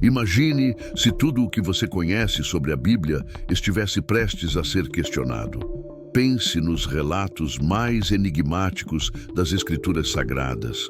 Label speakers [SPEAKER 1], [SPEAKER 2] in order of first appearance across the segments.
[SPEAKER 1] Imagine se tudo o que você conhece sobre a Bíblia estivesse prestes a ser questionado. Pense nos relatos mais enigmáticos das Escrituras Sagradas.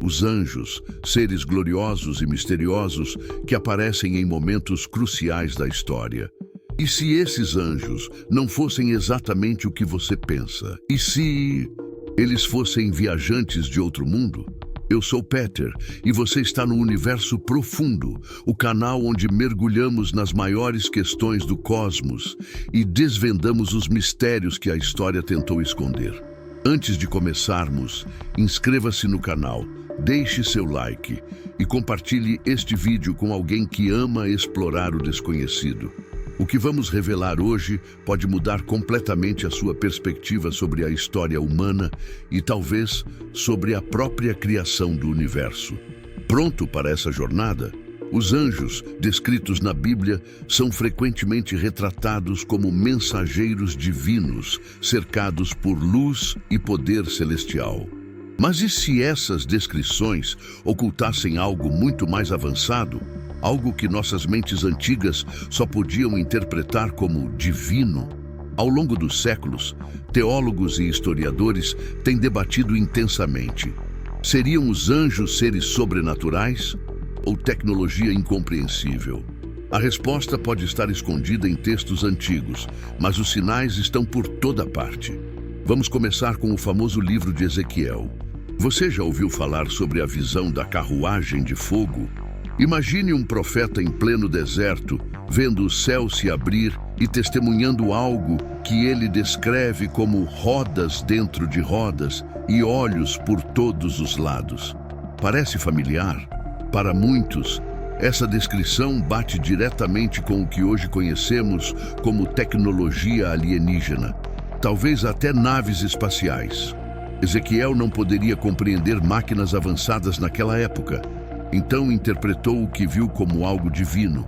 [SPEAKER 1] Os anjos, seres gloriosos e misteriosos que aparecem em momentos cruciais da história. E se esses anjos não fossem exatamente o que você pensa? E se eles fossem viajantes de outro mundo? Eu sou Peter e você está no Universo Profundo, o canal onde mergulhamos nas maiores questões do cosmos e desvendamos os mistérios que a história tentou esconder. Antes de começarmos, inscreva-se no canal, deixe seu like e compartilhe este vídeo com alguém que ama explorar o desconhecido. O que vamos revelar hoje pode mudar completamente a sua perspectiva sobre a história humana e talvez sobre a própria criação do universo. Pronto para essa jornada? Os anjos, descritos na Bíblia, são frequentemente retratados como mensageiros divinos, cercados por luz e poder celestial. Mas e se essas descrições ocultassem algo muito mais avançado? Algo que nossas mentes antigas só podiam interpretar como divino? Ao longo dos séculos, teólogos e historiadores têm debatido intensamente. Seriam os anjos seres sobrenaturais ou tecnologia incompreensível? A resposta pode estar escondida em textos antigos, mas os sinais estão por toda parte. Vamos começar com o famoso livro de Ezequiel. Você já ouviu falar sobre a visão da carruagem de fogo? Imagine um profeta em pleno deserto, vendo o céu se abrir e testemunhando algo que ele descreve como rodas dentro de rodas e olhos por todos os lados. Parece familiar? Para muitos, essa descrição bate diretamente com o que hoje conhecemos como tecnologia alienígena, talvez até naves espaciais. Ezequiel não poderia compreender máquinas avançadas naquela época. Então interpretou o que viu como algo divino.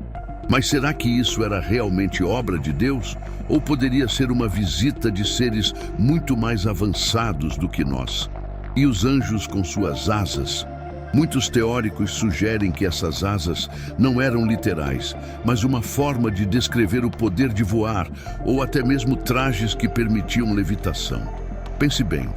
[SPEAKER 1] Mas será que isso era realmente obra de Deus? Ou poderia ser uma visita de seres muito mais avançados do que nós? E os anjos com suas asas? Muitos teóricos sugerem que essas asas não eram literais, mas uma forma de descrever o poder de voar, ou até mesmo trajes que permitiam levitação. Pense bem.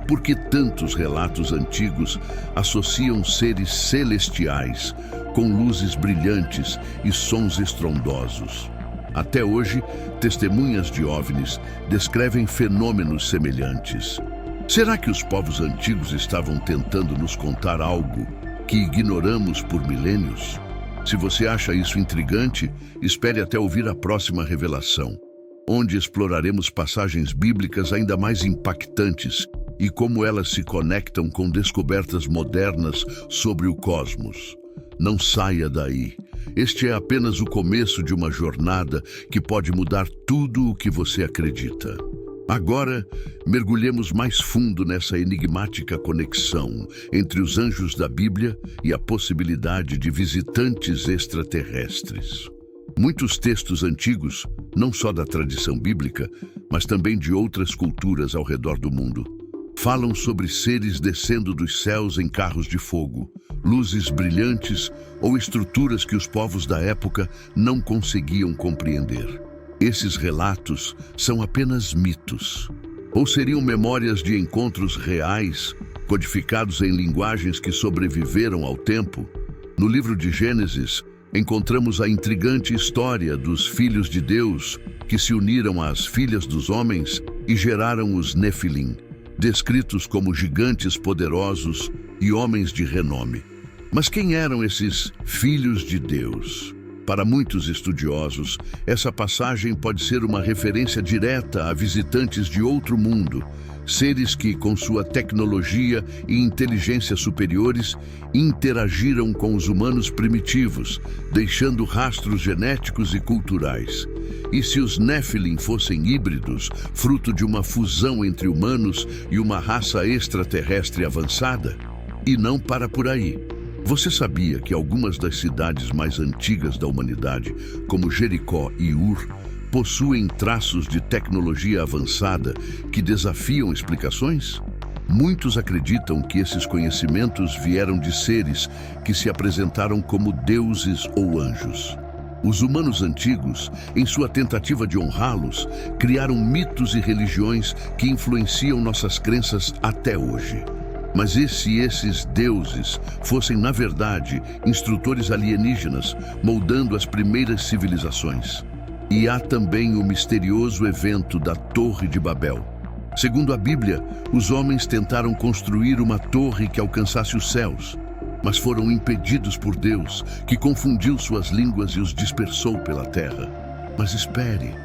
[SPEAKER 1] Por que tantos relatos antigos associam seres celestiais com luzes brilhantes e sons estrondosos? Até hoje, testemunhas de OVNIs descrevem fenômenos semelhantes. Será que os povos antigos estavam tentando nos contar algo que ignoramos por milênios? Se você acha isso intrigante, espere até ouvir a próxima revelação, onde exploraremos passagens bíblicas ainda mais impactantes e como elas se conectam com descobertas modernas sobre o cosmos. Não saia daí. Este é apenas o começo de uma jornada que pode mudar tudo o que você acredita. Agora, mergulhemos mais fundo nessa enigmática conexão entre os anjos da Bíblia e a possibilidade de visitantes extraterrestres. Muitos textos antigos, não só da tradição bíblica, mas também de outras culturas ao redor do mundo, falam sobre seres descendo dos céus em carros de fogo, luzes brilhantes ou estruturas que os povos da época não conseguiam compreender. Esses relatos são apenas mitos, ou seriam memórias de encontros reais, codificados em linguagens que sobreviveram ao tempo? No livro de Gênesis, encontramos a intrigante história dos filhos de Deus que se uniram às filhas dos homens e geraram os Nefilim, descritos como gigantes poderosos e homens de renome. Mas quem eram esses filhos de Deus? Para muitos estudiosos, essa passagem pode ser uma referência direta a visitantes de outro mundo, seres que, com sua tecnologia e inteligência superiores, interagiram com os humanos primitivos, deixando rastros genéticos e culturais. E se os Nefilim fossem híbridos, fruto de uma fusão entre humanos e uma raça extraterrestre avançada? E não para por aí. Você sabia que algumas das cidades mais antigas da humanidade, como Jericó e Ur, possuem traços de tecnologia avançada que desafiam explicações? Muitos acreditam que esses conhecimentos vieram de seres que se apresentaram como deuses ou anjos. Os humanos antigos, em sua tentativa de honrá-los, criaram mitos e religiões que influenciam nossas crenças até hoje. Mas e se esses deuses fossem, na verdade, instrutores alienígenas, moldando as primeiras civilizações? E há também o misterioso evento da Torre de Babel. Segundo a Bíblia, os homens tentaram construir uma torre que alcançasse os céus, mas foram impedidos por Deus, que confundiu suas línguas e os dispersou pela terra. Mas espere,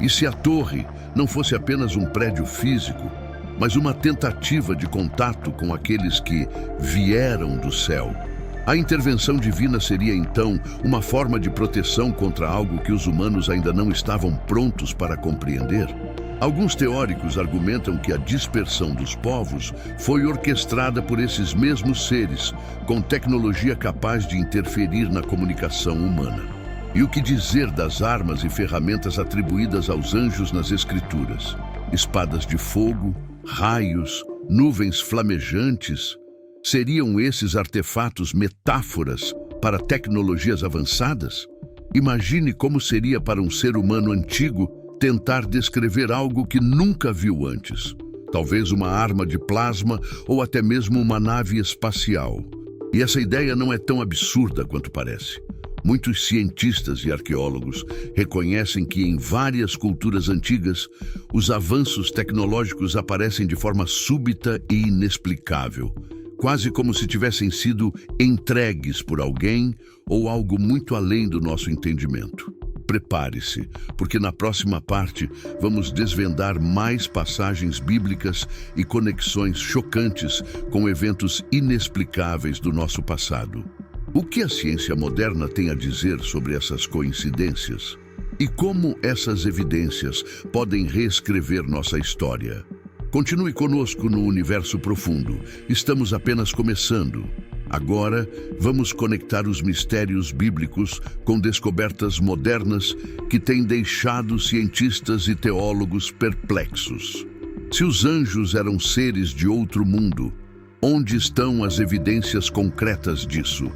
[SPEAKER 1] e se a torre não fosse apenas um prédio físico, mas uma tentativa de contato com aqueles que vieram do céu? A intervenção divina seria então uma forma de proteção contra algo que os humanos ainda não estavam prontos para compreender? Alguns teóricos argumentam que a dispersão dos povos foi orquestrada por esses mesmos seres, com tecnologia capaz de interferir na comunicação humana. E o que dizer das armas e ferramentas atribuídas aos anjos nas Escrituras? Espadas de fogo, raios, nuvens flamejantes? Seriam esses artefatos metáforas para tecnologias avançadas? Imagine como seria para um ser humano antigo tentar descrever algo que nunca viu antes. Talvez uma arma de plasma ou até mesmo uma nave espacial. E essa ideia não é tão absurda quanto parece. Muitos cientistas e arqueólogos reconhecem que em várias culturas antigas, os avanços tecnológicos aparecem de forma súbita e inexplicável, quase como se tivessem sido entregues por alguém ou algo muito além do nosso entendimento. Prepare-se, porque na próxima parte vamos desvendar mais passagens bíblicas e conexões chocantes com eventos inexplicáveis do nosso passado. O que a ciência moderna tem a dizer sobre essas coincidências? E como essas evidências podem reescrever nossa história? Continue conosco no Universo Profundo. Estamos apenas começando. Agora, vamos conectar os mistérios bíblicos com descobertas modernas que têm deixado cientistas e teólogos perplexos. Se os anjos eram seres de outro mundo, onde estão as evidências concretas disso?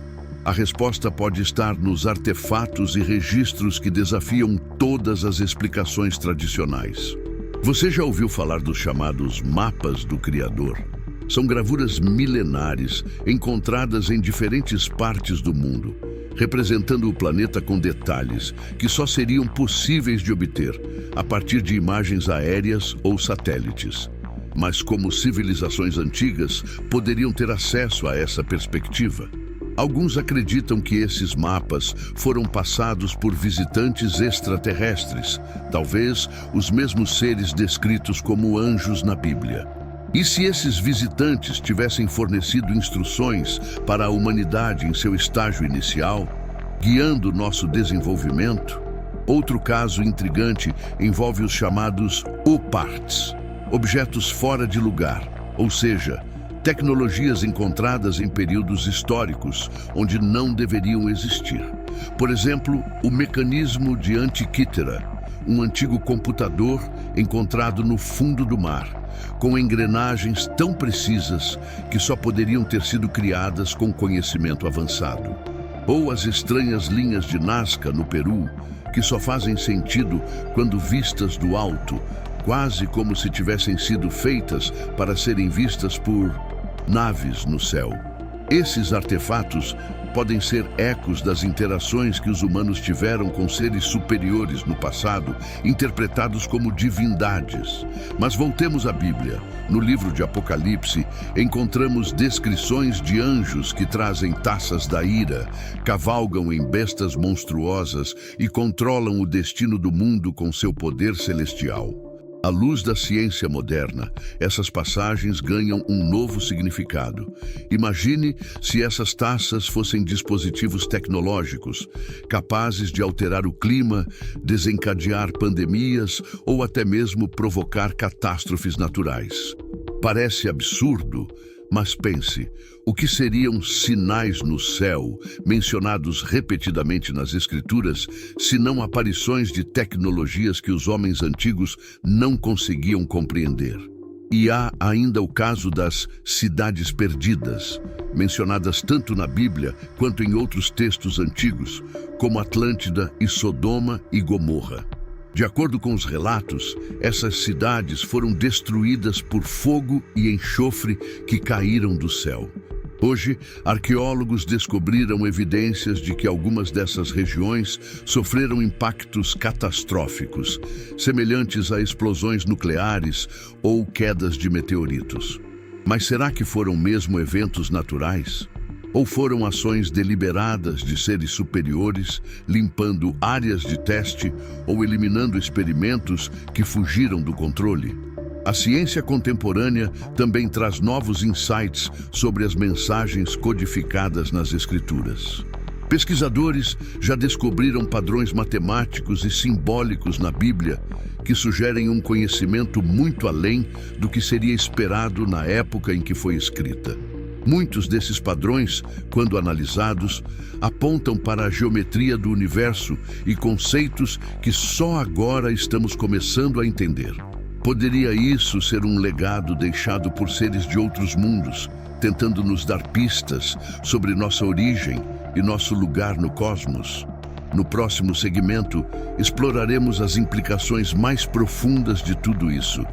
[SPEAKER 1] A resposta pode estar nos artefatos e registros que desafiam todas as explicações tradicionais. Você já ouviu falar dos chamados mapas do Criador? São gravuras milenares encontradas em diferentes partes do mundo, representando o planeta com detalhes que só seriam possíveis de obter a partir de imagens aéreas ou satélites. Mas como civilizações antigas poderiam ter acesso a essa perspectiva? Alguns acreditam que esses mapas foram passados por visitantes extraterrestres, talvez os mesmos seres descritos como anjos na Bíblia. E se esses visitantes tivessem fornecido instruções para a humanidade em seu estágio inicial, guiando nosso desenvolvimento? Outro caso intrigante envolve os chamados OPARTs, objetos fora de lugar, ou seja, tecnologias encontradas em períodos históricos onde não deveriam existir. Por exemplo, o mecanismo de Antiquítera, um antigo computador encontrado no fundo do mar, com engrenagens tão precisas que só poderiam ter sido criadas com conhecimento avançado. Ou as estranhas linhas de Nazca, no Peru, que só fazem sentido quando vistas do alto, quase como se tivessem sido feitas para serem vistas por naves no céu. Esses artefatos podem ser ecos das interações que os humanos tiveram com seres superiores no passado, interpretados como divindades. Mas voltemos à Bíblia. No livro de Apocalipse, encontramos descrições de anjos que trazem taças da ira, cavalgam em bestas monstruosas e controlam o destino do mundo com seu poder celestial. À luz da ciência moderna, essas passagens ganham um novo significado. Imagine se essas taças fossem dispositivos tecnológicos, capazes de alterar o clima, desencadear pandemias ou até mesmo provocar catástrofes naturais. Parece absurdo, mas pense, o que seriam sinais no céu, mencionados repetidamente nas Escrituras, se não aparições de tecnologias que os homens antigos não conseguiam compreender? E há ainda o caso das cidades perdidas, mencionadas tanto na Bíblia quanto em outros textos antigos, como Atlântida e Sodoma e Gomorra. De acordo com os relatos, essas cidades foram destruídas por fogo e enxofre que caíram do céu. Hoje, arqueólogos descobriram evidências de que algumas dessas regiões sofreram impactos catastróficos, semelhantes a explosões nucleares ou quedas de meteoritos. Mas será que foram mesmo eventos naturais? Ou foram ações deliberadas de seres superiores, limpando áreas de teste ou eliminando experimentos que fugiram do controle? A ciência contemporânea também traz novos insights sobre as mensagens codificadas nas Escrituras. Pesquisadores já descobriram padrões matemáticos e simbólicos na Bíblia que sugerem um conhecimento muito além do que seria esperado na época em que foi escrita. Muitos desses padrões, quando analisados, apontam para a geometria do universo e conceitos que só agora estamos começando a entender. Poderia isso ser um legado deixado por seres de outros mundos, tentando nos dar pistas sobre nossa origem e nosso lugar no cosmos? No próximo segmento, exploraremos as implicações mais profundas de tudo isso.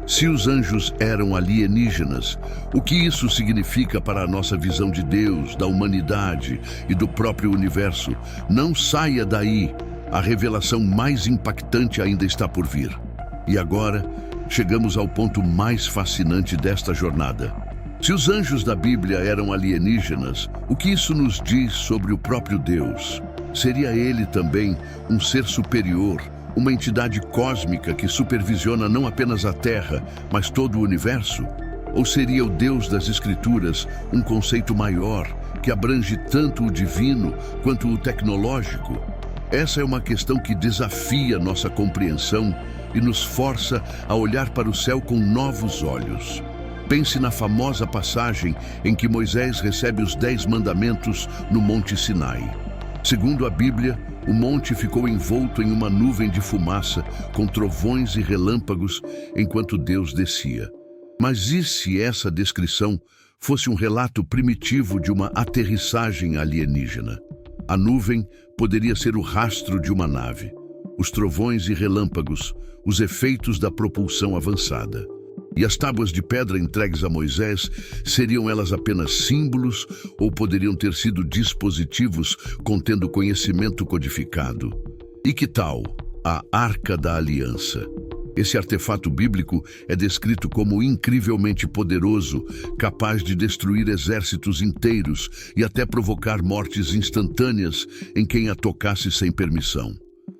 [SPEAKER 1] Se os anjos eram alienígenas, o que isso significa para a nossa visão de Deus, da humanidade e do próprio universo? Não saia daí, a revelação mais impactante ainda está por vir. E agora, chegamos ao ponto mais fascinante desta jornada. Se os anjos da Bíblia eram alienígenas, o que isso nos diz sobre o próprio Deus? Seria ele também um ser superior, uma entidade cósmica que supervisiona não apenas a Terra, mas todo o universo? Ou seria o Deus das Escrituras um conceito maior, que abrange tanto o divino quanto o tecnológico? Essa é uma questão que desafia nossa compreensão e nos força a olhar para o céu com novos olhos. Pense na famosa passagem em que Moisés recebe os 10 mandamentos no Monte Sinai. Segundo a Bíblia, o monte ficou envolto em uma nuvem de fumaça, com trovões e relâmpagos, enquanto Deus descia. Mas e se essa descrição fosse um relato primitivo de uma aterrissagem alienígena? A nuvem poderia ser o rastro de uma nave. Os trovões e relâmpagos, os efeitos da propulsão avançada. E as tábuas de pedra entregues a Moisés, seriam elas apenas símbolos ou poderiam ter sido dispositivos contendo conhecimento codificado? E que tal a Arca da Aliança? Esse artefato bíblico é descrito como incrivelmente poderoso, capaz de destruir exércitos inteiros e até provocar mortes instantâneas em quem a tocasse sem permissão.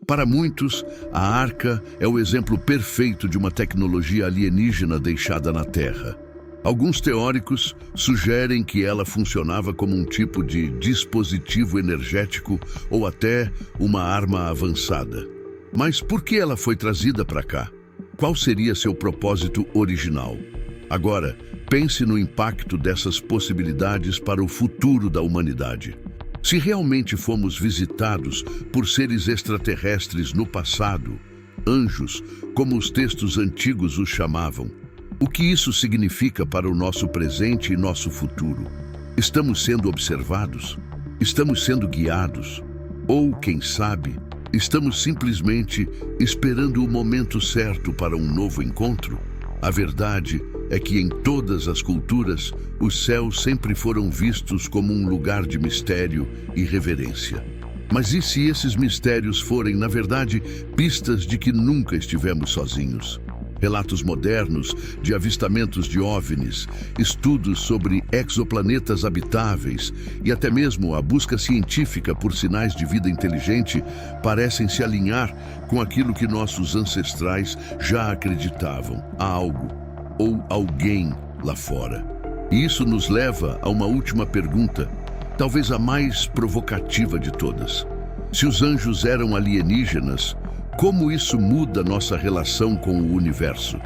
[SPEAKER 1] Para muitos, a Arca é o exemplo perfeito de uma tecnologia alienígena deixada na Terra. Alguns teóricos sugerem que ela funcionava como um tipo de dispositivo energético ou até uma arma avançada. Mas por que ela foi trazida para cá? Qual seria seu propósito original? Agora, pense no impacto dessas possibilidades para o futuro da humanidade. Se realmente fomos visitados por seres extraterrestres no passado, anjos, como os textos antigos os chamavam, o que isso significa para o nosso presente e nosso futuro? Estamos sendo observados? Estamos sendo guiados? Ou, quem sabe, estamos simplesmente esperando o momento certo para um novo encontro? A verdade é que em todas as culturas, os céus sempre foram vistos como um lugar de mistério e reverência. Mas e se esses mistérios forem, na verdade, pistas de que nunca estivemos sozinhos? Relatos modernos de avistamentos de OVNIs, estudos sobre exoplanetas habitáveis e até mesmo a busca científica por sinais de vida inteligente parecem se alinhar com aquilo que nossos ancestrais já acreditavam: há algo ou alguém lá fora. E isso nos leva a uma última pergunta, talvez a mais provocativa de todas. Se os anjos eram alienígenas, como isso muda nossa relação com o universo?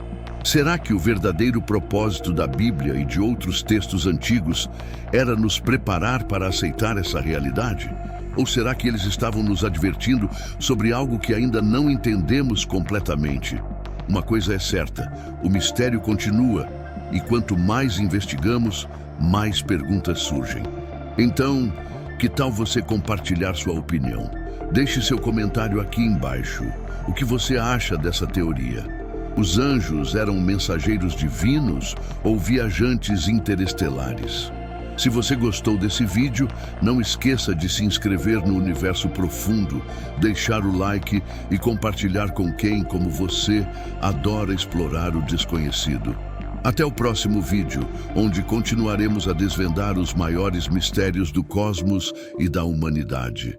[SPEAKER 1] Será que o verdadeiro propósito da Bíblia e de outros textos antigos era nos preparar para aceitar essa realidade? Ou será que eles estavam nos advertindo sobre algo que ainda não entendemos completamente? Uma coisa é certa, o mistério continua, e quanto mais investigamos, mais perguntas surgem. Então, que tal você compartilhar sua opinião? Deixe seu comentário aqui embaixo. O que você acha dessa teoria? Os anjos eram mensageiros divinos ou viajantes interestelares? Se você gostou desse vídeo, não esqueça de se inscrever no Universo Profundo, deixar o like e compartilhar com quem, como você, adora explorar o desconhecido. Até o próximo vídeo, onde continuaremos a desvendar os maiores mistérios do cosmos e da humanidade.